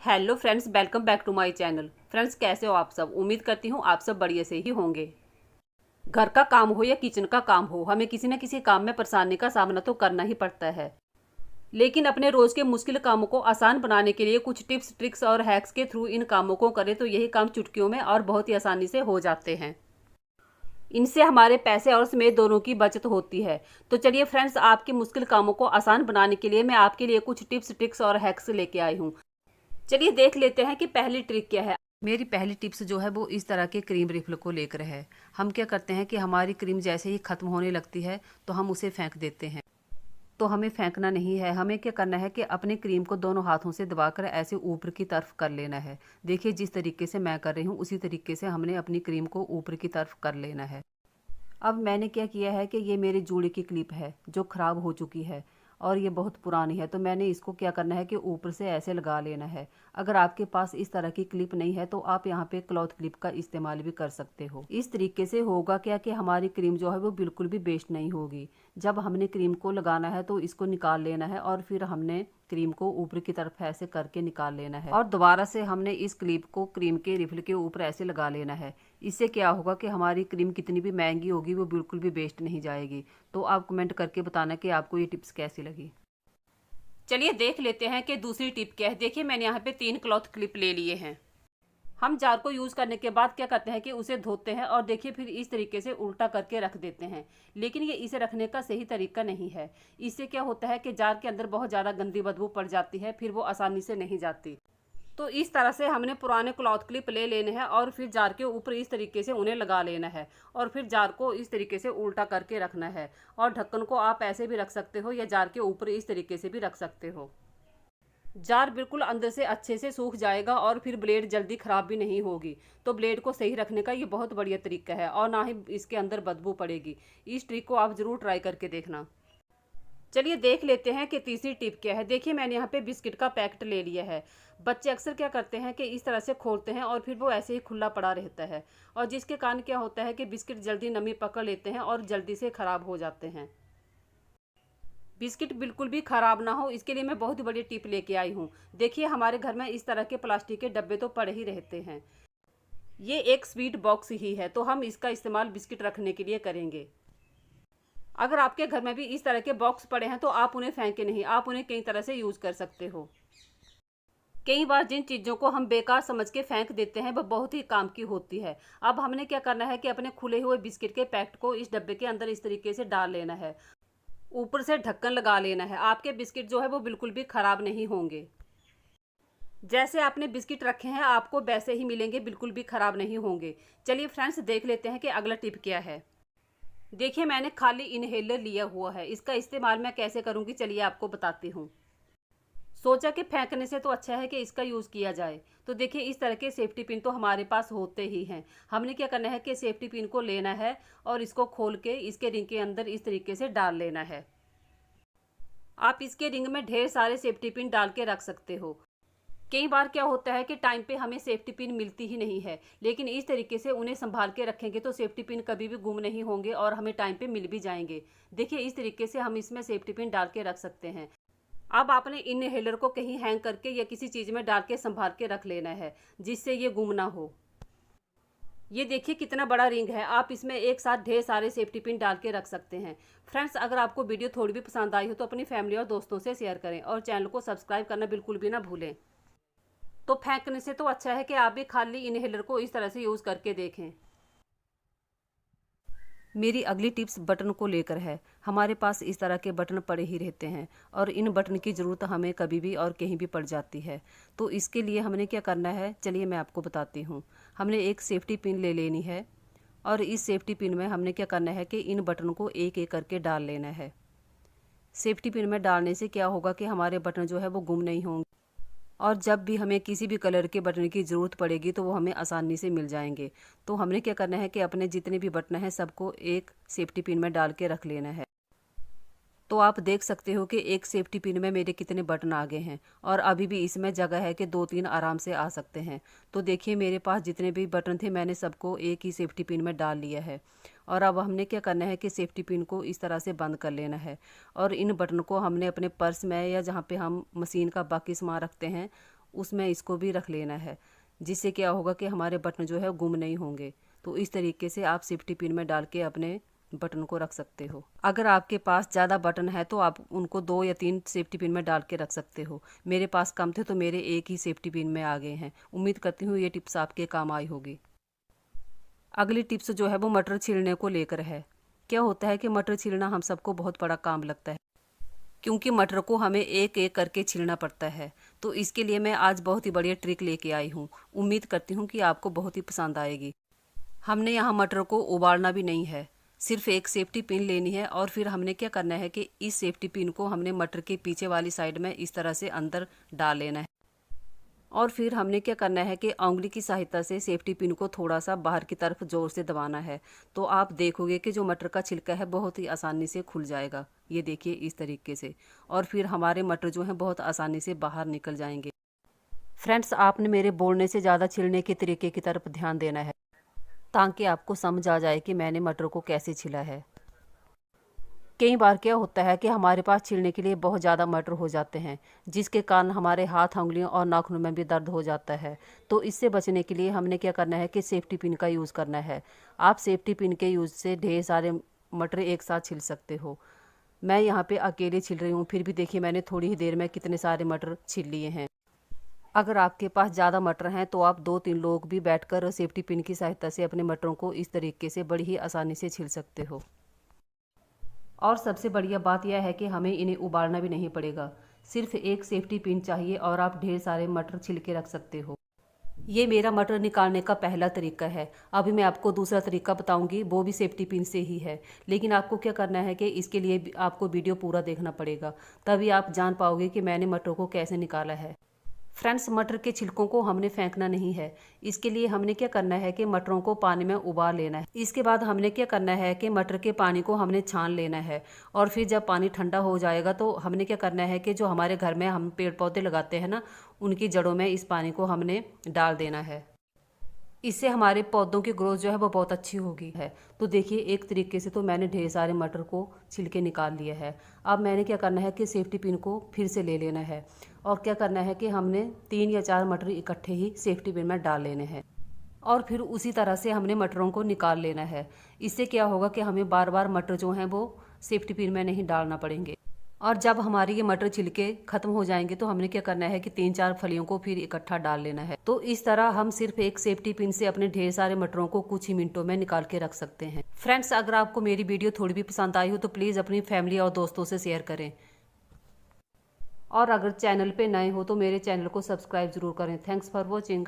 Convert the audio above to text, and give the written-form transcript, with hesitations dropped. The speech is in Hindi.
Hello friends, welcome back to my channel. Friends, कैसे हो आप सब? उम्मीद करती हूँ आप सब बढ़िया से ही होंगे। घर का काम हो या किचन का काम हो, हमें किसी न किसी काम में परेशानी का सामना तो करना ही पड़ता है। लेकिन अपने रोज के मुश्किल कामों को आसान बनाने के लिए कुछ टिप्स, ट्रिक्स और हैक्स के थ्रू इन कामों को करें तो यही काम चुटकियों में और बहुत ही आसानी से हो जाते हैं। इनसे हमारे पैसे और समय दोनों की बचत होती है। तो चलिए फ्रेंड्स, आपके मुश्किल कामों को आसान बनाने के लिए मैं आपके लिए कुछ टिप्स, ट्रिक्स और हैक्स लेके आई हूँ। चलिए देख लेते हैं कि पहली ट्रिक क्या है। मेरी पहली टिप्स जो है वो इस तरह के क्रीम रिफिल को लेकर है। हम क्या करते हैं कि हमारी क्रीम जैसे ही खत्म होने लगती है तो हम उसे फेंक देते हैं। तो हमें फेंकना नहीं है, हमें क्या करना है कि अपने क्रीम को दोनों हाथों से दबाकर ऐसे ऊपर की तरफ कर लेना है। देखिए, जिस तरीके से मैं कर रही हूँ उसी तरीके से हमने अपनी क्रीम को ऊपर की तरफ कर लेना है। अब मैंने क्या किया है कि ये मेरी जूड़े की क्लिप है जो ख़राब हो चुकी है और ये बहुत पुरानी है, तो मैंने इसको क्या करना है कि ऊपर से ऐसे लगा लेना है। अगर आपके पास इस तरह की क्लिप नहीं है तो आप यहाँ पे क्लॉथ क्लिप का इस्तेमाल भी कर सकते हो। इस तरीके से होगा क्या कि हमारी क्रीम जो है वो बिल्कुल भी वेस्ट नहीं होगी। जब हमने क्रीम को लगाना है तो इसको निकाल लेना है और फिर हमने क्रीम को ऊपर की तरफ ऐसे करके निकाल लेना है और दोबारा से हमने इस क्लिप को क्रीम के रिफिल के ऊपर ऐसे लगा लेना है। इससे क्या होगा कि हमारी क्रीम कितनी भी महंगी होगी वो बिल्कुल भी वेस्ट नहीं जाएगी। तो आप कमेंट करके बताना कि आपको ये टिप्स कैसी लगी। चलिए देख लेते हैं कि दूसरी टिप क्या है। देखिए, मैंने यहाँ पे 3 क्लॉथ क्लिप ले लिए हैं। हम जार को यूज़ करने के बाद क्या करते हैं कि उसे धोते हैं और देखिए फिर इस तरीके से उल्टा करके रख देते हैं। लेकिन ये इसे रखने का सही तरीका नहीं है। इससे क्या होता है कि जार के अंदर बहुत ज़्यादा गंदी बदबू पड़ जाती है, फिर वो आसानी से नहीं जाती। तो इस तरह से हमने पुराने क्लॉथ क्लिप ले लेने हैं और फिर जार के ऊपर इस तरीके से उन्हें लगा लेना है और फिर जार को इस तरीके से उल्टा करके रखना है। और ढक्कन को आप ऐसे भी रख सकते हो या जार के ऊपर इस तरीके से भी रख सकते हो। जार बिल्कुल अंदर से अच्छे से सूख जाएगा और फिर ब्लेड जल्दी ख़राब भी नहीं होगी। तो ब्लेड को सही रखने का ये बहुत बढ़िया तरीका है और ना ही इसके अंदर बदबू पड़ेगी। इस ट्रिक को आप ज़रूर ट्राई करके देखना। चलिए देख लेते हैं कि तीसरी टिप क्या है। देखिए, मैंने यहाँ पे बिस्किट का पैकेट ले लिया है। बच्चे अक्सर क्या करते हैं कि इस तरह से खोलते हैं और फिर वो ऐसे ही खुला पड़ा रहता है और जिसके कारण क्या होता है कि बिस्किट जल्दी नमी पकड़ लेते हैं और जल्दी से ख़राब हो जाते हैं। बिस्किट बिल्कुल भी ख़राब ना हो, इसके लिए मैं बहुत बड़ी टिप लेके आई हूँ। देखिए, हमारे घर में इस तरह के प्लास्टिक के डब्बे तो पड़े ही रहते हैं। ये एक स्वीट बॉक्स ही है, तो हम इसका इस्तेमाल बिस्किट रखने के लिए करेंगे। अगर आपके घर में भी इस तरह के बॉक्स पड़े हैं तो आप उन्हें फेंके नहीं, आप उन्हें कई तरह से यूज़ कर सकते हो। कई बार जिन चीज़ों को हम बेकार समझ के फेंक देते हैं वह बहुत ही काम की होती है। अब हमने क्या करना है कि अपने खुले हुए बिस्किट के पैकेट को इस डब्बे के अंदर इस तरीके से डाल लेना है। ऊपर से ढक्कन लगा लेना है। आपके बिस्किट जो है वो बिल्कुल भी ख़राब नहीं होंगे। जैसे आपने बिस्किट रखे हैं आपको वैसे ही मिलेंगे, बिल्कुल भी ख़राब नहीं होंगे। चलिए फ्रेंड्स, देख लेते हैं कि अगला टिप क्या है। देखिए, मैंने खाली इनहेलर लिया हुआ है। इसका इस्तेमाल मैं कैसे करूँगी चलिए आपको बताती हूँ। सोचा कि फेंकने से तो अच्छा है कि इसका यूज़ किया जाए। तो देखिए, इस तरह के सेफ्टी पिन तो हमारे पास होते ही हैं। हमने क्या करना है कि सेफ्टी पिन को लेना है और इसको खोल के इसके रिंग के अंदर इस तरीके से डाल लेना है। आप इसके रिंग में ढेर सारे सेफ्टी पिन डाल के रख सकते हो। कई बार क्या होता है कि टाइम पे हमें सेफ्टी पिन मिलती ही नहीं है, लेकिन इस तरीके से उन्हें संभाल के रखेंगे तो सेफ्टी पिन कभी भी गुम नहीं होंगे और हमें टाइम पे मिल भी जाएंगे। देखिए, इस तरीके से हम इसमें सेफ्टी पिन डाल के रख सकते हैं। अब आपने इनहेलर को कहीं हैंग करके या किसी चीज़ में डाल के संभाल के रख लेना है जिससे ये गुम ना हो। ये देखिए कितना बड़ा रिंग है, आप इसमें एक साथ ढेर सारे सेफ्टी पिन डाल के रख सकते हैं। फ्रेंड्स, अगर आपको वीडियो थोड़ी भी पसंद आई हो तो अपनी फैमिली और दोस्तों से शेयर करें और चैनल को सब्सक्राइब करना बिल्कुल भी ना भूलें। तो फेंकने से तो अच्छा है कि आप भी खाली इनहेलर को इस तरह से यूज़ करके देखें। मेरी अगली टिप्स बटन को लेकर है। हमारे पास इस तरह के बटन पड़े ही रहते हैं और इन बटन की ज़रूरत हमें कभी भी और कहीं भी पड़ जाती है। तो इसके लिए हमने क्या करना है चलिए मैं आपको बताती हूँ। हमने एक सेफ्टी पिन ले लेनी है और इस सेफ्टी पिन में हमने क्या करना है कि इन बटन को एक एक करके डाल लेना है। सेफ्टी पिन में डालने से क्या होगा कि हमारे बटन जो है वो गुम नहीं होंगे और जब भी हमें किसी भी कलर के बटन की ज़रूरत पड़ेगी तो वो हमें आसानी से मिल जाएंगे। तो हमने क्या करना है कि अपने जितने भी बटन हैं सबको एक सेफ्टी पिन में डाल के रख लेना है। तो आप देख सकते हो कि एक सेफ्टी पिन में मेरे कितने बटन आ गए हैं और अभी भी इसमें जगह है कि 2-3 आराम से आ सकते हैं। तो देखिए, मेरे पास जितने भी बटन थे मैंने सबको एक ही सेफ्टी पिन में डाल लिया है और अब हमने क्या करना है कि सेफ्टी पिन को इस तरह से बंद कर लेना है और इन बटन को हमने अपने पर्स में या जहाँ पे हम मशीन का बाकी सामान रखते हैं उसमें इसको भी रख लेना है, जिससे क्या होगा कि हमारे बटन जो है गुम नहीं होंगे। तो इस तरीके से आप सेफ्टी पिन में डाल के अपने बटन को रख सकते हो। अगर आपके पास ज़्यादा बटन है तो आप उनको 2 या 3 सेफ्टी पिन में डाल के रख सकते हो। मेरे पास कम थे तो मेरे एक ही सेफ्टी पिन में आ गए हैं। उम्मीद करती हूँ ये टिप्स आपके काम आई होगी। अगली टिप्स जो है वो मटर छीलने को लेकर है। क्या होता है कि मटर छीलना हम सबको बहुत बड़ा काम लगता है, क्योंकि मटर को हमें एक एक करके छीलना पड़ता है। तो इसके लिए मैं आज बहुत ही बढ़िया ट्रिक लेके आई हूँ। उम्मीद करती हूँ कि आपको बहुत ही पसंद आएगी। हमने यहाँ मटर को उबालना भी नहीं है, सिर्फ एक सेफ्टी पिन लेनी है और फिर हमने क्या करना है कि इस सेफ्टी पिन को हमने मटर के पीछे वाली साइड में इस तरह से अंदर डाल लेना है। और फिर हमने क्या करना है कि उंगली की सहायता से सेफ्टी पिन को थोड़ा सा बाहर की तरफ जोर से दबाना है। तो आप देखोगे कि जो मटर का छिलका है बहुत ही आसानी से खुल जाएगा। ये देखिए इस तरीके से। और फिर हमारे मटर जो हैं बहुत आसानी से बाहर निकल जाएंगे। फ्रेंड्स, आपने मेरे बोलने से ज़्यादा छिलने के तरीके की तरफ ध्यान देना है, ताकि आपको समझ आ जाए कि मैंने मटर को कैसे छिला है। कई बार क्या होता है कि हमारे पास छीलने के लिए बहुत ज़्यादा मटर हो जाते हैं, जिसके कारण हमारे हाथ, उंगलियों और नाखूनों में भी दर्द हो जाता है। तो इससे बचने के लिए हमने क्या करना है कि सेफ्टी पिन का यूज़ करना है। आप सेफ्टी पिन के यूज़ से ढेर सारे मटर एक साथ छील सकते हो। मैं यहाँ पे अकेले छील रही हूँ, फिर भी देखिए मैंने थोड़ी ही देर में कितने सारे मटर छील लिए हैं। अगर आपके पास ज़्यादा मटर हैं तो आप 2-3 लोग भी बैठकर सेफ्टी पिन की सहायता से अपने मटरों को इस तरीके से बड़ी ही आसानी से छील सकते हो। और सबसे बढ़िया बात यह है कि हमें इन्हें उबालना भी नहीं पड़ेगा। सिर्फ एक सेफ्टी पिन चाहिए और आप ढेर सारे मटर छिल के रख सकते हो। ये मेरा मटर निकालने का पहला तरीका है। अभी मैं आपको दूसरा तरीका बताऊंगी, वो भी सेफ्टी पिन से ही है। लेकिन आपको क्या करना है कि इसके लिए आपको वीडियो पूरा देखना पड़ेगा, तभी आप जान पाओगे कि मैंने मटर को कैसे निकाला है। फ्रेंड्स, मटर के छिलकों को हमने फेंकना नहीं है। इसके लिए हमने क्या करना है कि मटरों को पानी में उबाल लेना है। इसके बाद हमने क्या करना है कि मटर के पानी को हमने छान लेना है। और फिर जब पानी ठंडा हो जाएगा तो हमने क्या करना है कि जो हमारे घर में हम पेड़ पौधे लगाते हैं ना, उनकी जड़ों में इस पानी को हमने डाल देना है। इससे हमारे पौधों की ग्रोथ जो है वो बहुत अच्छी होगी है। तो देखिए एक तरीके से तो मैंने ढेर सारे मटर को छिलके निकाल लिया है। अब मैंने क्या करना है कि सेफ्टी पिन को फिर से ले लेना है और क्या करना है कि हमने 3 या 4 मटर इकट्ठे ही सेफ्टी पिन में डाल लेने हैं और फिर उसी तरह से हमने मटरों को निकाल लेना है। इससे क्या होगा कि हमें बार बार मटर जो हैं वो सेफ्टी पिन में नहीं डालना पड़ेंगे। और जब हमारी ये मटर छिलके खत्म हो जाएंगे तो हमने क्या करना है कि 3-4 फलियों को फिर इकट्ठा डाल लेना है। तो इस तरह हम सिर्फ एक सेफ्टी पिन से अपने ढेर सारे मटरों को कुछ ही मिनटों में निकाल के रख सकते हैं। फ्रेंड्स, अगर आपको मेरी वीडियो थोड़ी भी पसंद आई हो तो प्लीज़ अपनी फैमिली और दोस्तों से शेयर करें। और अगर चैनल पे नए हो तो मेरे चैनल को सब्सक्राइब जरूर करें। Thanks for watching.